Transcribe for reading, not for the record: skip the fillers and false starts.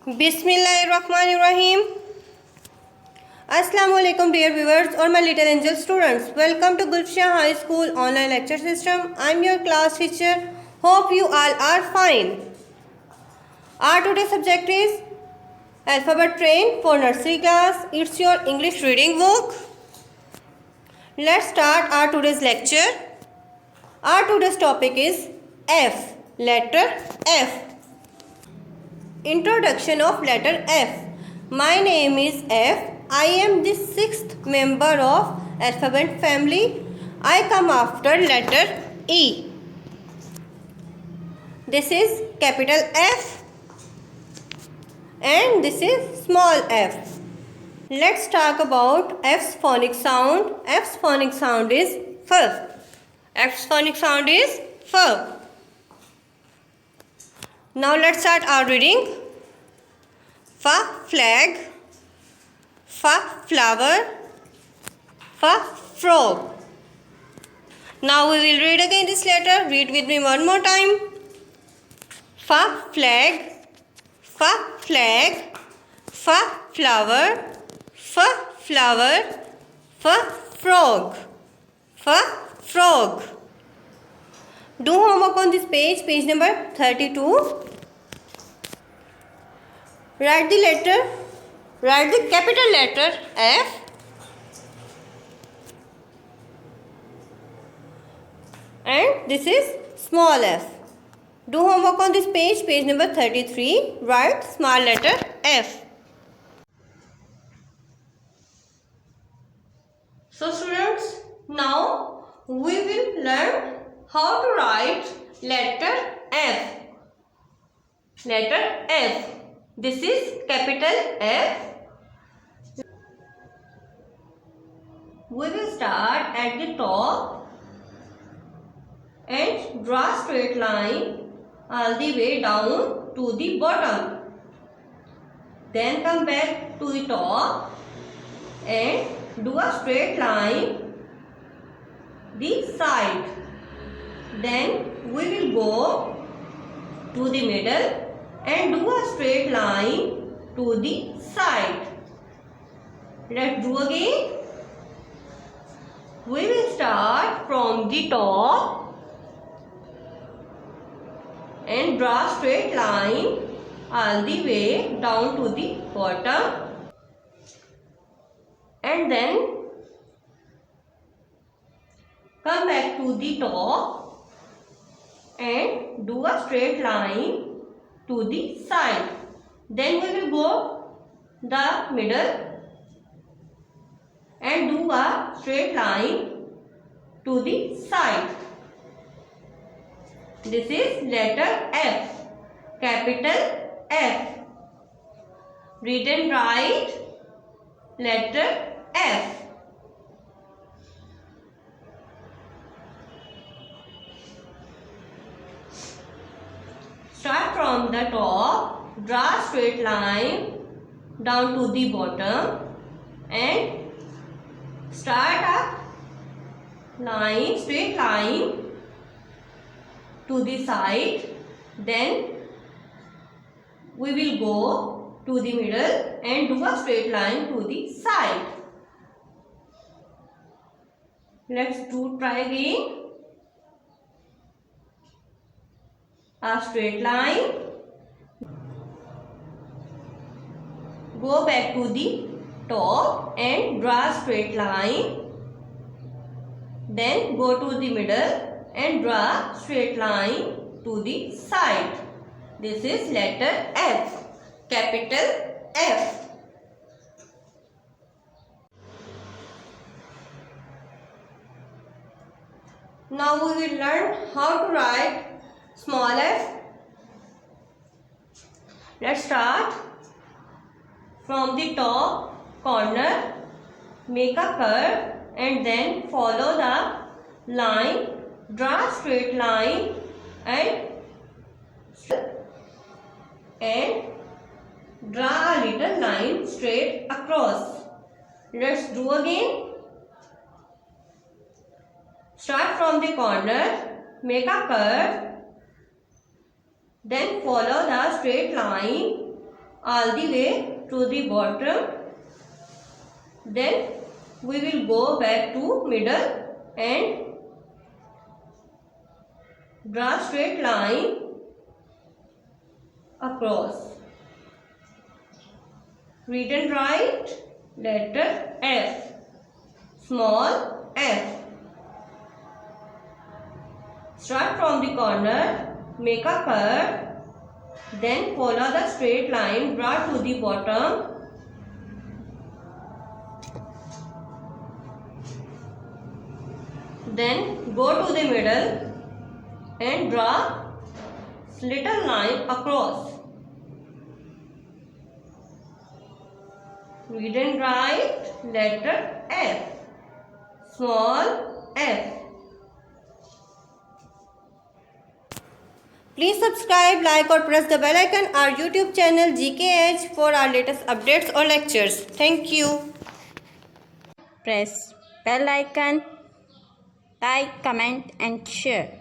Bismillahirrahmanirrahim. Assalamu alaikum dear viewers or my little angel students. Welcome to Gulshan High School online lecture system. I am your class teacher. Hope you all are fine. Our today's subject is Alphabet Train for nursery class. It's your English reading book. Let's start our today's lecture. Our today's topic is F. Letter F. Introduction of letter F. My name is F. I am the sixth member of alphabet family. I come after letter E. This is capital F and this is small f. Let's talk about F's phonic sound. F's phonic sound is F. F's phonic sound is F. Now let's start our reading. F flag, F flower, F frog. Now we will read again this letter. Read with me one more time. F flag, F flag, F flower, F flower, F frog, F frog. Do homework on this page, page number 32. Write the capital letter F and this is small f. Do homework on this page, page number 33. Write small letter F. So students, now we will learn how to write letter F. Letter F. This is capital F. We will start at the top and draw straight line all the way down to the bottom. Then come back to the top and do a straight line the side. Then we will go to the middle and do a straight line to the side. Let's do again. We will start from the top and draw straight line all the way down to the bottom. And then come back to the top and do a straight line to the side. Then we will go the middle and do a straight line to the side. This is letter F, capital F. Read and write letter F. Start from the top, draw straight line down to the bottom and start a line, straight line to the side. Then we will go to the middle and do a straight line to the side. Let's try again. A straight line, go back to the top and draw a straight line, then go to the middle and draw straight line to the side. This is letter F, capital F. Now we will learn how to write small f. Let's start from the top corner, make a curve and then follow the line, draw a straight line and draw a little line straight across. Let's do again. Start from the corner, make a curve, then follow the straight line all the way to the bottom. Then we will go back to middle and draw straight line across. Read and write letter F, small f. Start from the corner, make a curve, then follow the straight line, draw to the bottom. Then go to the middle and draw little line across. Read and write letter F, small f. Please subscribe, like or press the bell icon our YouTube channel GKH for our latest updates or lectures. Thank you. Press bell icon, like, comment and share.